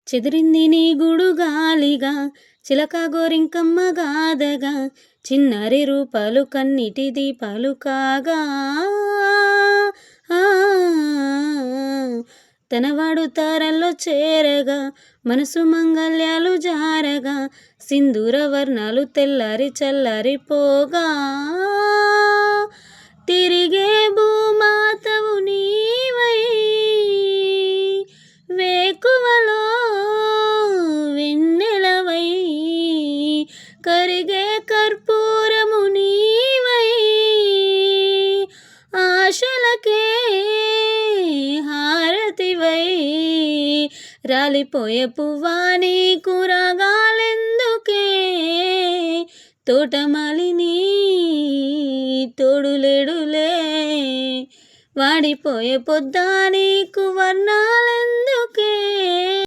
చెదిరింది నీ గుడు గాలిగా చిలక గోరింకమ్మ గాదగా చిన్నారి రూపాలు కన్నిటి దీపాలు కాగా ఆ, తనవాడు తారల్లో చేరగా మనసు మంగళ్యాలు జారగా సింధూర వర్ణాలు తెల్లారి చల్లారిపోగా తిరిగే భూమాతవు నీవై వేకువలో వెన్నెలవై కరిగే కర్పూరము నీవై ఆశలకే హారతివై రాలిపోయే పువ్వా నీకు రాగాలెందుకే తోటమాలిని తోడులేడులే వాడిపోయే పొద్దా నీకు వర్ణాలెందుకే